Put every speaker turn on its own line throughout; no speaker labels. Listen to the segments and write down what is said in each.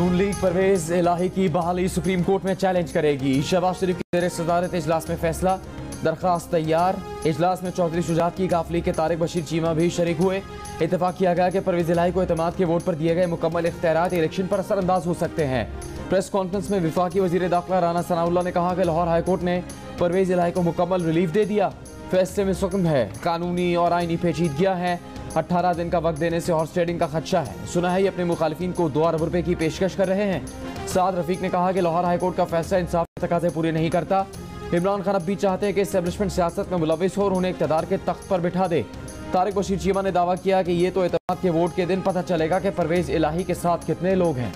नून league Parvez इलाही की बहाली supreme court में चैलेंज करेगी। शहबाज शरीफ की ज़ेर सदारत इजलास में फैसला, दरखास्त तैयार। इजलास में चौधरी शुजात की काफली के तारिक बशीर चीमा भी शरीक हुए। इतफाक किया गया कि परवेज इलाही को एतमाद के वोट पर दिए गए मुकम्मल इख्तियारात इलेक्शन पर असरअंदाज हो सकते हैं। प्रेस कॉन्फ्रेंस में वफाकी वजीर दाखिला राना सनाउल्लाह ने कहा कि लाहौर हाईकोर्ट ने परवेज इलाही को मुकम्मल रिलीफ दे दिया। फैसले में सुकम है, कानूनी और आईनी पेचीदगियाँ हैं। 18 दिन का वक्त देने से हॉर्स ट्रेडिंग का खदशा है। सुना है ये अपने मुखालिफिन को 2 अरब रुपए की पेशकश कर रहे हैं। साद रफीक ने कहा कि लाहौर हाईकोर्ट का फैसला इंसाफ के तकाज़े पूरे नहीं करता। इमरान खान अब भी चाहते हैं कि एस्टेब्लिशमेंट सियासत में मुलविस हो और उन्हें इक़्तिदार के तख्त पर बिठा दे। तारिक बशीर चीमा ने दावा किया कि ये तो एतमाद के वोट के दिन पता चलेगा कि परवेज इलाही के साथ कितने लोग हैं।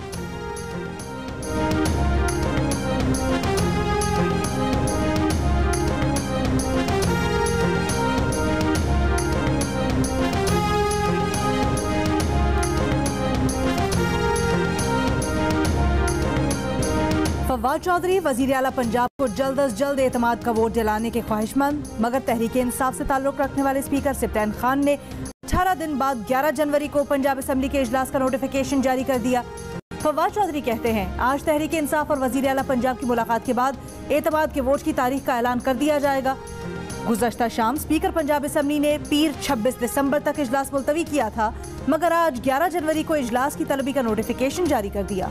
फवाद चौधरी वजीर आला पंजाब को जल्द अज जल्द एतमाद का वोट दिलाने के ख्वाहिशमंद, मगर तहरीक इंसाफ से ताल्लुक रखने वाले स्पीकर सिप्तान खान ने 18 दिन बाद 11 जनवरी को पंजाब असम्बली के इजलास का नोटिफिकेशन जारी कर दिया। फवाद चौधरी कहते हैं आज तहरीक इंसाफ और वजीर आला पंजाब की मुलाकात के बाद एतमाद के वोट की तारीख का ऐलान कर दिया जाएगा। गुज़श्ता शाम स्पीकर पंजाब असम्बली ने पीर 26 दिसंबर तक इजलास मुलतवी किया था, मगर आज 11 जनवरी को इजलास की तलबी का नोटिफिकेशन जारी कर दिया।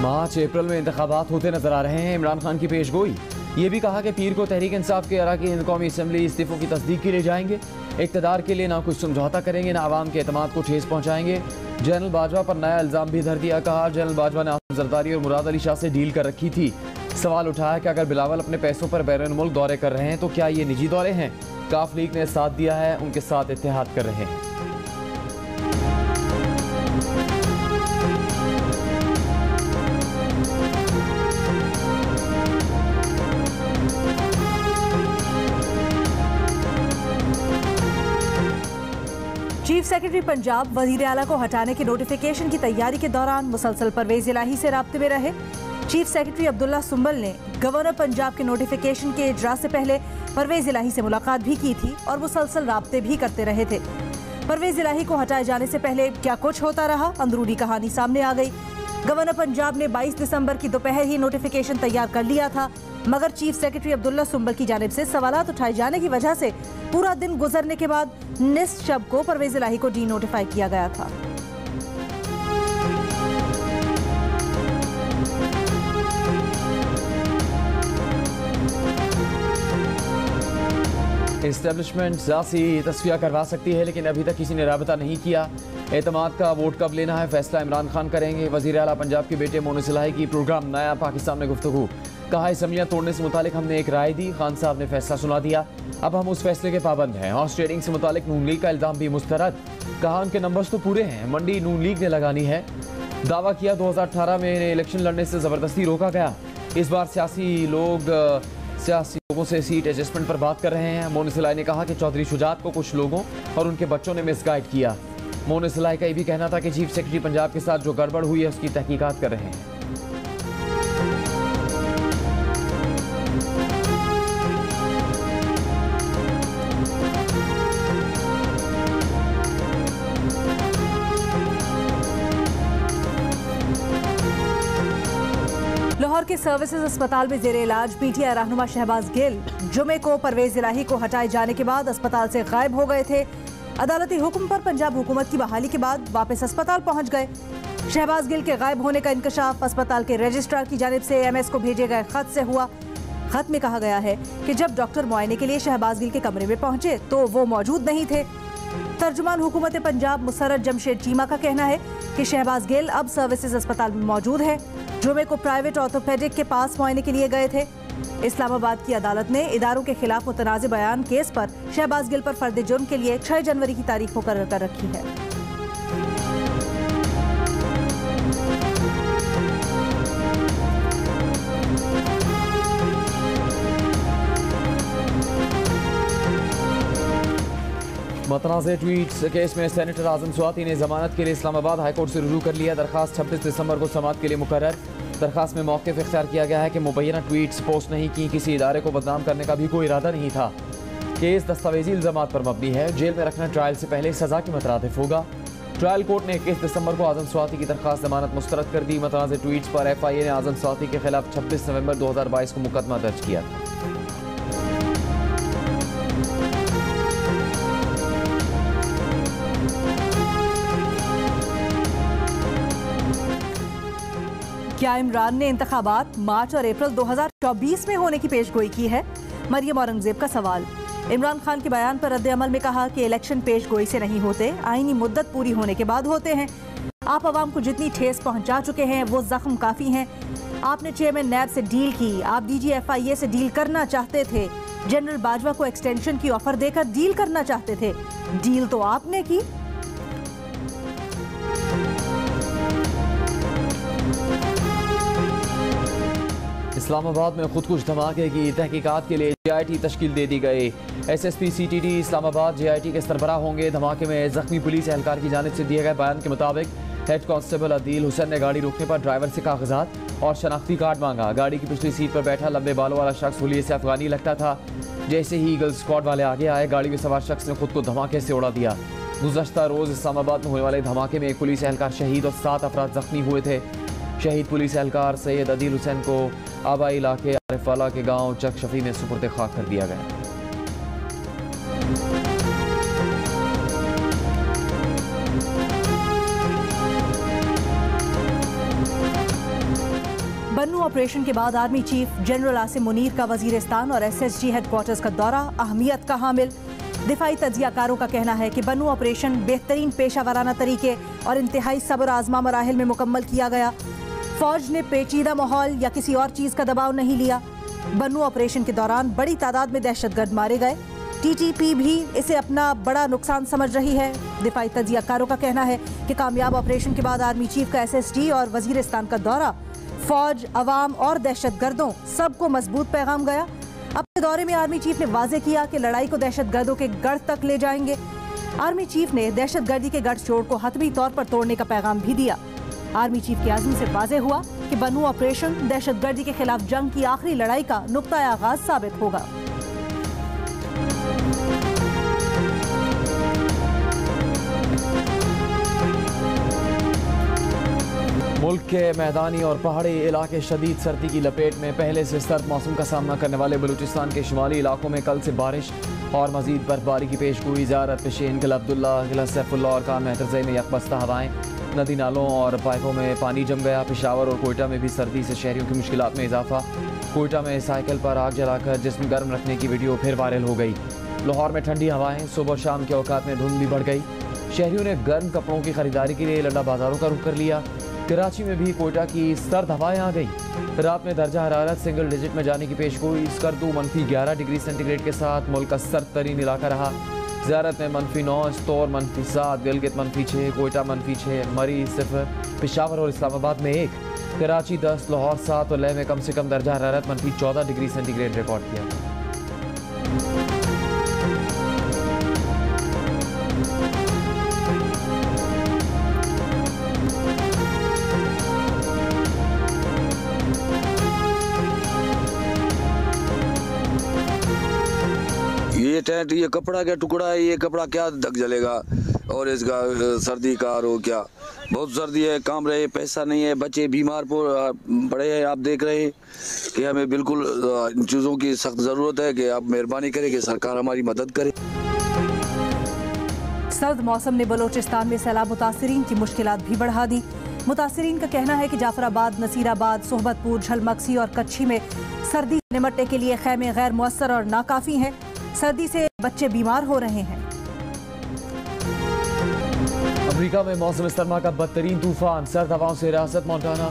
मार्च अप्रैल में इंतखाबात होते नजर आ रहे हैं। इमरान खान की पेशगोई, ये भी कहा कि पीर को तहरीक इंसाफ के अरकान कौमी असम्बली इस्तीफों की तस्दीक के लिए जाएंगे। इक़्तिदार के लिए ना कुछ समझौता करेंगे, ना आवाम के एतमाद को ठेस पहुँचाएंगे। जनरल बाजवा पर नया इल्ज़ाम भी धर दिया। कहा जनरल बाजवा ने आसिफ जरदारी और मुराद अली शाह से डील कर रखी थी। सवाल उठाया कि अगर बिलावल अपने पैसों पर बैरून मुल्क दौरे कर रहे हैं तो क्या ये निजी दौरे हैं? काफ लीग ने साथ दिया है, उनके साथ इत्तेहाद कर रहे हैं।
चीफ सेक्रेटरी पंजाब वजीर आला को हटाने के नोटिफिकेशन की तैयारी के दौरान मुसलसल परवेज इलाही से राब्ते में रहे। चीफ सेक्रेटरी अब्दुल्ला सुंबल ने गवर्नर पंजाब के नोटिफिकेशन के इजरा से पहले परवेज इलाही से मुलाकात भी की थी और मुसलसल राब्ते भी करते रहे थे। परवेज इलाही को हटाए जाने से पहले क्या कुछ होता रहा, अंदरूनी कहानी सामने आ गई। गवर्नर पंजाब ने 22 दिसंबर की दोपहर ही नोटिफिकेशन तैयार कर लिया था, मगर चीफ सेक्रेटरी अब्दुल्ला सुंबल की जानिब से सवालात उठाए जाने की वजह से पूरा दिन गुजरने के बाद निस शब को परवेज इलाही को डी नोटिफाई किया गया था।
एस्टेब्लिशमेंट सियासी तस्फिया करवा सकती है, लेकिन अभी तक किसी ने राबता नहीं किया। एतमाद का वोट कब लेना है फैसला इमरान खान करेंगे। वजीर आला पंजाब के बेटे मोनस इलाही की प्रोग्राम नया पाकिस्तान में गुफ्तगू। कहा असम्बलियाँ तोड़ने से मुतालिक हमने एक राय दी, खान साहब ने फैसला सुना दिया, अब हम उस फैसले के पाबंद हैं। हॉर्स ट्रेडिंग से मुतालिक नून लीग का इल्ज़ाम भी मुस्तरद। कहा उनके नंबर्स तो पूरे हैं, मंडी नून लीग ने लगानी है। दावा किया 2018 में इलेक्शन लड़ने से ज़बरदस्ती रोका गया। इस बार सियासी लोगों से सीट एडजस्टमेंट पर बात कर रहे हैं। मोनस इलाही ने कहा कि चौधरी शुजात को कुछ लोगों और उनके बच्चों ने मिसगाइड किया। मोनस इलाही का ये भी कहना था कि चीफ सेक्रेटरी पंजाब के साथ जो गड़बड़ हुई है उसकी तहकीकात कर रहे हैं।
लाहौर के सर्विसेज अस्पताल में जेर इलाज पीटीआई रहनुमा शहबाज गिल जुमे को परवेज इलाही को हटाए जाने के बाद अस्पताल से गायब हो गए थे। अदालती हुक्म पर पंजाब हुकूमत की बहाली के बाद वापस अस्पताल पहुंच गए। शहबाज गिल के गायब होने का इंकशाफ अस्पताल के रजिस्ट्रार की जानिब से एमएस को भेजे गए खत से हुआ। खत में कहा गया है कि जब डॉक्टर मुआयने के लिए शहबाज गिल के कमरे में पहुंचे तो वो मौजूद नहीं थे। तर्जुमान हुकूमत पंजाब मुसर्रत जमशेद चीमा का कहना है कि शहबाज गिल अब सर्विसेज अस्पताल में मौजूद है। जुमे को प्राइवेट ऑर्थोपेडिक के पास मुआयने के लिए गए थे। इस्लामाबाद की अदालत ने इदारों के खिलाफ मुतनाज़ बयान केस पर शहबाज गिल पर फर्द जुर्म के लिए 6 जनवरी की तारीख मुकर्रर कर रखी है।
मतनाज़े ट्वीट्स केस में सेनेटर आजम स्वाति ने जमानत के लिए इस्लामाबाद हाईकोर्ट से रुजू कर लिया। दरखास्त 26 दिसंबर को समाअत के लिए मुकर्रर। दरखास्त में मौक़िफ़ इख्तियार किया गया है कि मुबैना ट्वीट्स पोस्ट नहीं की, किसी इदारे को बदनाम करने का भी कोई इरादा नहीं था। केस दस्तावेजी इल्जामात पर मबनी है। जेल में रखना ट्रायल से पहले सजा के मुतरादिफ होगा। ट्रायल कोर्ट ने 21 दिसंबर को आजम स्वाति की दरखास्त जमानत मुस्तरद कर दी। मुतनाज़ ट्वीट्स पर FIA ने आजम स्वाति के खिलाफ 26 नवंबर 2022 को मुकदमा दर्ज किया था।
क्या इमरान ने इंतखाबात मार्च और अप्रैल 2024 में होने की पेशगोई की है? मरियम औरंगजेब का सवाल। इमरान खान के बयान पर रद्द अमल में कहा कि इलेक्शन पेशगोई से नहीं होते, आईनी मुद्दत पूरी होने के बाद होते हैं। आप अवाम को जितनी ठेस पहुंचा चुके हैं वो जख्म काफ़ी हैं। आपने चेयरमैन नैब से डील की, आप DG FIA से डील करना चाहते थे, जनरल बाजवा को एक्सटेंशन की ऑफर देकर डील करना चाहते थे, डील तो आपने की।
इस्लामाबाद में खुदकुश धमाके की तहकीकात के लिए JIT तश्कील दे दी गई। SSP CTD इस्लामाबाद JIT के सरबराह होंगे। धमाके में जख्मी पुलिस एहलकार की जानिब से दिए गए बयान के मुताबिक हेड कांस्टेबल अदील हुसैन ने गाड़ी रोकने पर ड्राइवर से कागजात और शनाख्ती कार्ड मांगा। गाड़ी की पिछली सीट पर बैठा लंबे बालों वाला शख्स हुलिये से अफगानी लगता था। जैसे ही ईगल स्क्वाड वाले आगे आए, गाड़ी में सवार शख्स ने खुद को धमाके से उड़ा दिया। गुज़श्ता रोज़ इस्लामाबाद में होने वाले धमाके में एक पुलिस एहलकार शहीद और 7 अफराद जख्मी हुए थे। शहीद पुलिस एहलकार सैयद अदील हुसैन को आबाई इलाके आरिफवाला के गांव चक शफी में सुपुर्द खाक कर दिया गया।
बन्नू ऑपरेशन के बाद army chief general Asim Munir का वजीरिस्तान और SSG हेडक्वार्टर्स का दौरा अहमियत का हामिल। दिफाई तज्जियाकारों का कहना है कि बन्नू ऑपरेशन बेहतरीन पेशा वराना तरीके और इंतहाई सब्र आजमा मराहिल में मुकम्मल किया गया। फौज ने पेचीदा माहौल या किसी और चीज़ का दबाव नहीं लिया। बन्नू ऑपरेशन के दौरान बड़ी तादाद में दहशतगर्द मारे गए। TTP भी इसे अपना बड़ा नुकसान समझ रही है। दिफाई तज्जियाकारों का कहना है कि कामयाब ऑपरेशन के बाद आर्मी चीफ का SSG और वजीरिस्तान का दौरा फौज, अवाम और दहशतगर्दों सबको मजबूत पैगाम गया। अपने दौरे में आर्मी चीफ ने वाजे किया कि लड़ाई को दहशतगर्दों के गढ़ तक ले जाएंगे। आर्मी चीफ ने दहशतगर्दी के गढ़-छोड़ को हतमी तौर पर तोड़ने का पैगाम भी दिया। आर्मी चीफ के आज़म से वाजे हुआ कि बन्नू ऑपरेशन दहशतगर्दी के खिलाफ जंग की आखिरी लड़ाई का नुक्ता आगाज साबित होगा।
मुल्क के मैदानी और पहाड़ी इलाके शदीद सर्दी की लपेट में। पहले से सर्द मौसम का सामना करने वाले बलूचिस्तान के शुमाली इलाकों में कल से बारिश और मजीद बर्फबारी की पेशगोई। ज़ारत, पेशीन, किला अब्दुल्ला, किला सैफुल्ला और कान मेहतरज़ई में यकबस्ता हवाएं। नदी नालों और पाइपों में पानी जम गया। पेशावर और कोयटा में भी सर्दी से शहरियों की मुश्किलात में इजाफा। कोयटा में साइकिल पर आग जलाकर जिस्म गर्म रखने की वीडियो फिर वायरल हो गई। लाहौर में ठंडी हवाएं। सुबह शाम के औकात में धुंध भी बढ़ गई। शहरियों ने गर्म कपड़ों की खरीदारी के लिए लंडा बाजारों का रुख कर लिया। कराची में भी कोयटा की सर्द हवाएं आ गई। रात में दर्जा हरारत सिंगल डिजिट में जाने की पेशगोई। स्कर्दू -11 डिग्री सेंटीग्रेड के साथ मुल्क का सर्द तरीन इलाका रहा। ज़ियारत में -9, इस्तौर -7, गिलगित -6, कोयटा -6, मरी 0, पेशावर और इस्लामाबाद में 1, कराची 10, लाहौर 7 और लेह में कम से कम दर्जा हरारत -14 डिग्री सेंटीग्रेड रिकॉर्ड किया गया।
ये टेंट, ये कपड़ा क्या टुकड़ा है, ये कपड़ा क्या ढक जलेगा। और इसका सर्दी का रो क्या बहुत सर्दी है, काम रहे, पैसा नहीं है, बच्चे बीमार पड़े हैं। आप देख रहे हैं कि हमें बिल्कुल इन चीज़ों की सख्त ज़रूरत है कि आप मेहरबानी करें कि सरकार हमारी मदद करे।
सर्द मौसम ने बलोचिस्तान में सैलाब मुतासरीन की मुश्किलात भी बढ़ा दी। मुतासरीन का कहना है कि जाफराबाद, नसीराबाद, सोहबतपुर, झलमक्सी और कच्छी में सर्दी से निपटने के लिए खैमे गैर मुअस्सर और नाकाफी हैं। सर्दी से बच्चे बीमार हो रहे हैं।
अमेरिका में मौसम सरमा का बदतरीन तूफान। सर्द हवाओं से रियासत मोंटाना,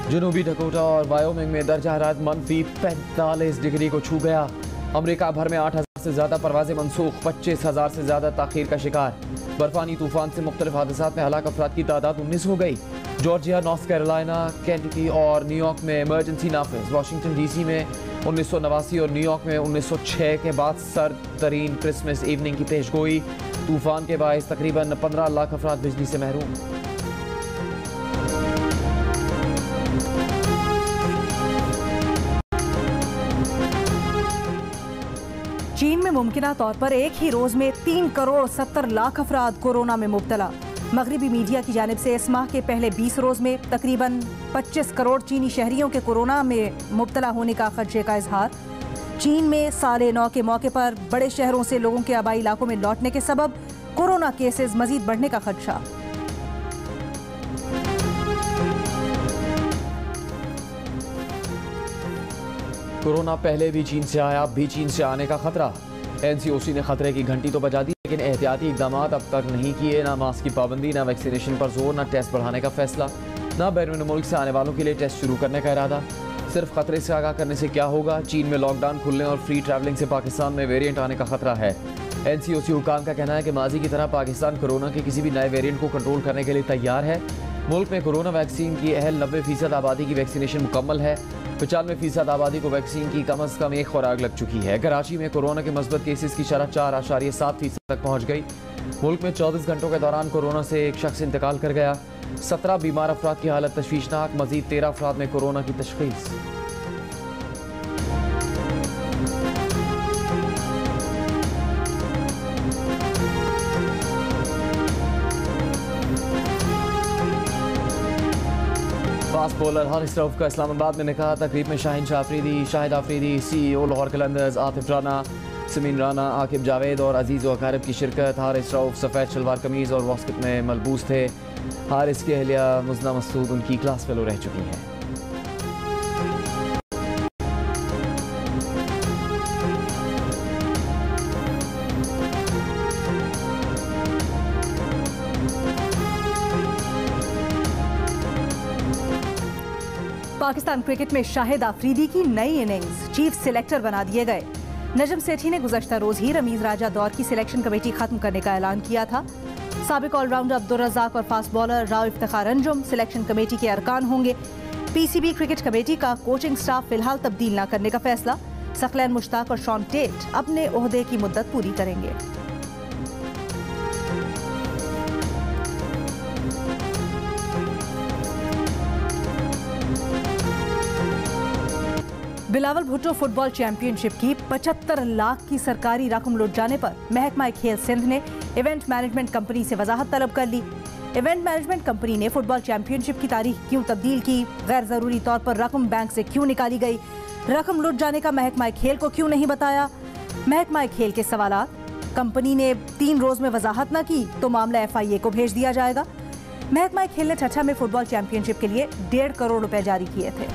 जनूबी डकोटा और वायोमिंग में दर्जा हरारत -45 डिग्री को छू गया। अमेरिका भर में 8,000 से ज़्यादा परवाजें मनसूख, 25,000 से ज़्यादा ताखीर का शिकार। बर्फानी तूफान से मुख्तलिफ हादसात में हलाक अफराद की तादाद 19 हो गई। जॉर्जिया, नॉर्थ कैरोलिना, केंटकी और न्यूयॉर्क में इमरजेंसी नाफिज। वाशिंगटन DC में 1989 और न्यूयॉर्क में 1906 के बाद सर्द तरीन क्रिसमस इवनिंग की पेशगोई। तूफान के बायस तकरीबन 15 लाख अफराद बिजली से महरूम।
चीन में मुमकिना तौर पर एक ही रोज में 3 करोड़ 70 लाख अफराद कोरोना में मुब्तला। मगरिबी मीडिया की जानिब से इस माह के पहले 20 रोज में तकरीबन 25 करोड़ चीनी शहरियों के कोरोना में मुब्तला होने का खदशे का इजहार। चीन में साले नौ के मौके पर बड़े शहरों से लोगों के आबाई इलाकों में लौटने के सबब कोरोना केसेस मजीद बढ़ने का खदशा।
कोरोना पहले भी चीन से आया, अब भी चीन से आने का खतरा। एनसीओसी ने खतरे की घंटी तो बजा दी, लेकिन एहतियाती इकदाम अब तक नहीं किए। ना मास्क की पाबंदी, ना वैक्सीनेशन पर जोर, ना टेस्ट बढ़ाने का फैसला, ना बैरून मुल्क से आने वालों के लिए टेस्ट शुरू करने का इरादा। सिर्फ खतरे से आगाह करने से क्या होगा? चीन में लॉकडाउन खुलने और फ्री ट्रैवलिंग से पाकिस्तान में वेरिएंट आने का खतरा है। एनसीओसी हुकाम का कहना है कि माजी की तरह पाकिस्तान कोरोना के किसी भी नए वेरिएंट को कंट्रोल करने के लिए तैयार है। मुल्क में कोरोना वैक्सीन की अहल 90% आबादी की वैक्सीनेशन मुकम्मल है। 95% आबादी को वैक्सीन की कम अज़ कम एक खुराक लग चुकी है। कराची में कोरोना के मस्बत केसेस की शरह 4.7% तक पहुँच गई। मुल्क में 24 घंटों के दौरान कोरोना से एक शख्स इंतकाल कर गया। 17 बीमार अफराद की हालत तशवीशनाक, मजीद 13 अफराद में कोरोना की तशखीस। फास्ट बॉलर हारिस रऊफ का इस्लामाबाद में निकाह तकरीब में शाहिद आफरीदी, CEO लाहौर कलंदर्स, आतिफ राना, समीन राना, आकिब जावेद और अजीज़ व अकारिब की शिरकत। हारिस रऊफ सफ़ेद शलवार कमीज़ और वास्कट में मलबूस थे। हारिस की अहलिया मुजना मसूद उनकी क्लास फेलो रह चुकी हैं।
पाकिस्तान क्रिकेट में शाहिद आफरीदी की नई इनिंग्स, चीफ सिलेक्टर बना दिए गए। नजम सेठी ने गुज़श्ता रोज ही रमीज राजा दौर की सिलेक्शन कमेटी खत्म करने का ऐलान किया था। साबिक ऑलराउंडर अब्दुल रज़ाक और fast bowler Rao Iftikhar Anjum selection committee के अरकान होंगे। पीसीबी क्रिकेट कमेटी का कोचिंग स्टाफ फिलहाल तब्दील न करने का फैसला। सकलैन मुश्ताक और शॉन टेट अपने ओहदे की मुद्दत पूरी करेंगे। बिलावल भुट्टो फुटबॉल चैंपियनशिप की 75 लाख की सरकारी रकम लुट जाने पर महकमा खेल सिंध ने इवेंट मैनेजमेंट कंपनी से वजाहत तलब कर ली। इवेंट मैनेजमेंट कंपनी ने फुटबॉल चैंपियनशिप की तारीख क्यों तब्दील की, गैर जरूरी तौर पर रकम बैंक से क्यों निकाली गई, रकम लुट जाने का महकमा खेल को क्यों नहीं बताया। महकमा खेल के सवालात, कंपनी ने 3 रोज में वजाहत न की तो मामला FIA को भेज दिया जाएगा। महकमा खेल ने ठट्ठा में फुटबॉल चैंपियनशिप के लिए 1.5 करोड़ रुपए जारी किए थे।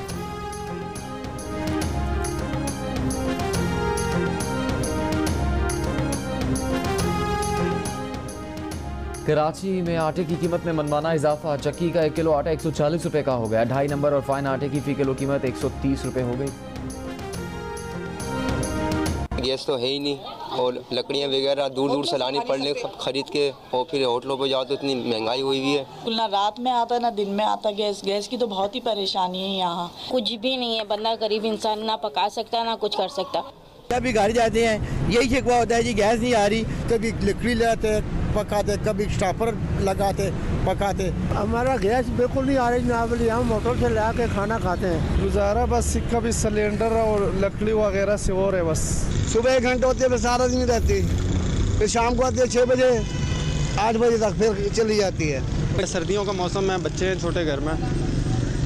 कराची में आटे की कीमत में मनमाना इजाफा। चक्की का 1 किलो आटा 140 रुपए का हो गया। 2.5 नंबर और फाइन आटे की फी किलो कीमत 130 रुपए हो गई।
गैस तो है ही नहीं और लकड़ियाँ वगैरह दूर दूर से लानी पड़ने खरीद के, और फिर होटलों पर जाओ तो इतनी महंगाई हुई हुई है।
ना रात में आता ना दिन में आता गैस की तो बहुत ही परेशानी है यहाँ।
कुछ भी नहीं है, बंदा गरीब इंसान ना पका सकता ना कुछ कर सकता।
कभी घर जाते हैं यही शिकवा होता है जी गैस नहीं आ रही, कभी लकड़ी लाते पकाते, कभी स्टापर लगाते पकाते। हमारा गैस बिल्कुल नहीं आ रही जनाब, हम मोटर से ला के खाना खाते हैं।
गुजारा बस कभी सिलेंडर और लकड़ी वगैरह से हो रहे बस।
सुबह 1 घंटे होती है बस, सारा दिन रहती, फिर शाम को आती है 6 बजे 8 बजे तक फिर चली जाती है।
सर्दियों का मौसम है, बच्चे हैं छोटे घर में,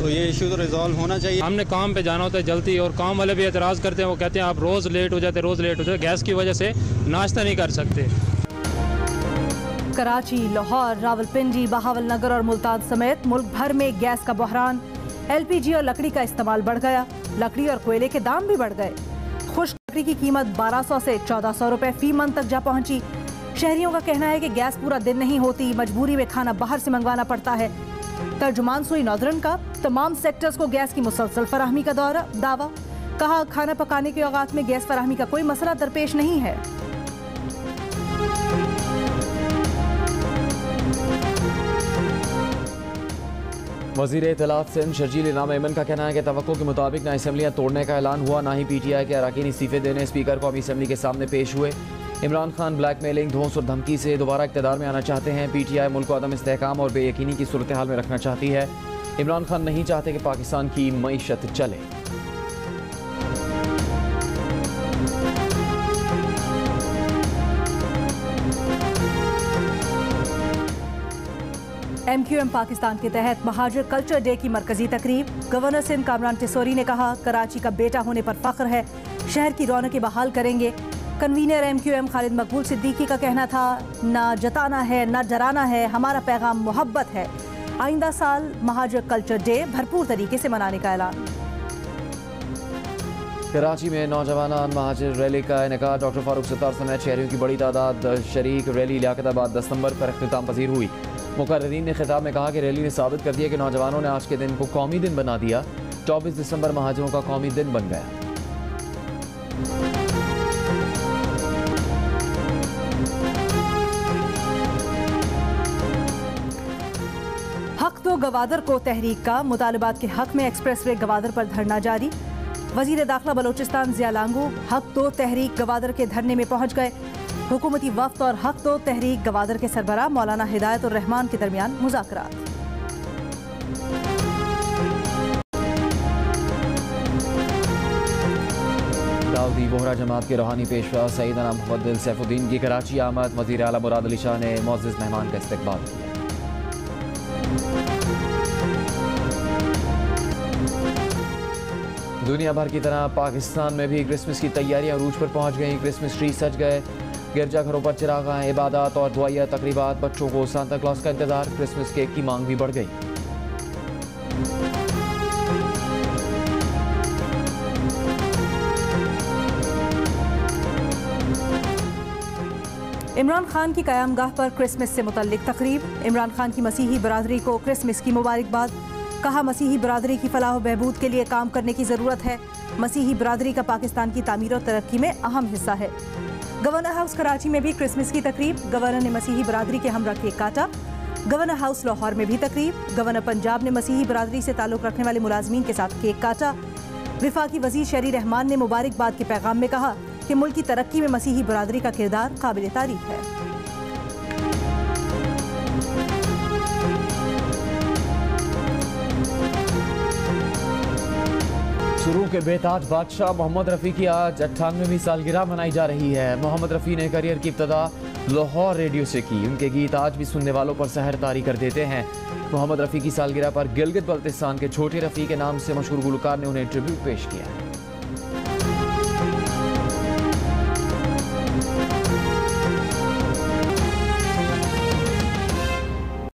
तो ये इशू तो रिजॉल्व होना चाहिए। हमने काम पे जाना होता है जल्दी और काम वाले भी एतराज़ करते हैं, वो कहते हैं आप रोज़ लेट हो जाते, गैस की वजह से नाश्ता नहीं कर सकते।
कराची, लाहौर, रावलपिंडी, बहावलनगर और मुल्तान समेत मुल्क भर में गैस का बहरान। LPG और लकड़ी का इस्तेमाल बढ़ गया। लकड़ी और कोयले के दाम भी बढ़ गए। खुश्क लकड़ी की कीमत 1200 से 1400 रुपए फी मन तक जा पहुंची। शहरियों का कहना है कि गैस पूरा दिन नहीं होती, मजबूरी में खाना बाहर से मंगवाना पड़ता है। तर्जुमान सुई नौजरन का तमाम सेक्टर्स को गैस की मुसलसल फराहमी का दावा। कहा खाना पकाने के औकात में गैस फराहमी का कोई मसला दरपेश नहीं है।
वज़ीर इत्तलात सिंध शर्जील इनाम ऐमन का कहना है कि तवक्को के मुताबिक ना असम्बलियाँ तोड़ने का ऐलान हुआ, ना ही PTI के अरकान इस्तीफे देने स्पीकर कौमी असम्बली के सामने पेश हुए। इमरान खान ब्लैकमेलिंग, धौंस और धमकी से दोबारा इक़्तिदार में आना चाहते हैं। PTI मुल्क को अदम इस्तेहकाम और बेयकीनी की सूरत हाल में रखना चाहती है। इमरान खान नहीं चाहते कि पाकिस्तान की मईशत चले।
MQM पाकिस्तान के तहत महाजर कल्चर डे की मरकजी तकरीब। गवर्नर सिंध कामरान टिसोरी ने कहा, कराची का बेटा होने पर फख्र है, शहर की रौनकें बहाल करेंगे। कन्वीनर MQM खालिद मकबूल सिद्दीकी का कहना था, ना जताना है ना डराना है, हमारा पैगाम मोहब्बत है। आइंदा साल महाजर कल्चर डे भरपूर तरीके से मनाने का ऐलान।
कराची में नौजवान महाजिर रैली का इनेका। डॉक्टर फारूक सत्तार समेत शहरियों की बड़ी तादाद शरीक रैली लियाकताबाद 10 नंबर पर अख्तिताम पजीर हुई। मुकर्रीरीन ने खिताब में कहा कि रैली ने साबित कर दिया कि नौजवानों ने आज के दिन को कौमी दिन बना दिया। 24 दिसंबर महाजिरों का कौमी दिन बन गया।
हक दो गवादर को तहरीक का। मुतालबात के हक में एक्सप्रेस वे गवादर पर धरना जारी। वजीर दाखिला बलोचिस्तान ज़िया लांगू हक दो तहरीक गवादर के धरने में पहुंच गए। हुकूमती वफ्द और हक दो तहरीक गवादर के सरबराह मौलाना हिदायत और रहमान के दरमियान मुज़ाकरात।
दाऊदी बोहरा जमात के रूहानी पेशवा सईदना मोहम्मद दिल सैफुद्दीन की कराची आमद। वज़ीर आला मुराद अली शाह ने मुअज़्ज़ज़ मेहमान का इस्तकबाल किया। दुनिया भर की तरह पाकिस्तान में भी क्रिसमस की तैयारियां अरूज पर पहुंच गईं। क्रिसमस ट्री सज गए। गिरजाघरों पर चिरागां, इबादत और दुआया तकरीबात। बच्चों को सांता क्लॉज का इंतजार। क्रिसमस केक की मांग भी बढ़ गई।
इमरान खान की क़यामगाह पर क्रिसमस से मुतल्लिक तकरीब। इमरान खान की मसीही बरादरी को क्रिसमस की मुबारकबाद। कहा, मसीही बरादरी की फलाह व बहबूद के लिए काम करने की ज़रूरत है। मसीही बरादरी का पाकिस्तान की तामीर और तरक्की में अहम हिस्सा है। गवर्नर हाउस कराची में भी क्रिसमस की तकरीब। गवर्नर ने मसीही बरादरी के हमरा केक काटा। गवर्नर हाउस लाहौर में भी तकरीब। गवर्नर पंजाब ने मसीही बरादरी से ताल्लुक़ रखने वाले मुलाजमीन के साथ केक काटा। विफाकी वज़ीर शहरी रहमान ने मुबारकबाद के पैगाम में कहा कि मुल्क की तरक्की में मसीही बरादरी का किरदार काबिल तारीफ है।
शुरू के बेताज बादशाह मोहम्मद रफ़ी की आज 98वीं सालगिरह मनाई जा रही है। मोहम्मद रफ़ी ने करियर की इब्तदा लाहौर रेडियो से की। उनके गीत आज भी सुनने वालों पर सहर तारी कर देते हैं। मोहम्मद रफ़ी की सालगिरह पर गिलगित बल्तिस्तान के छोटे रफ़ी के नाम से मशहूर गुलकार ने उन्हें ट्रिब्यूट पेश किया।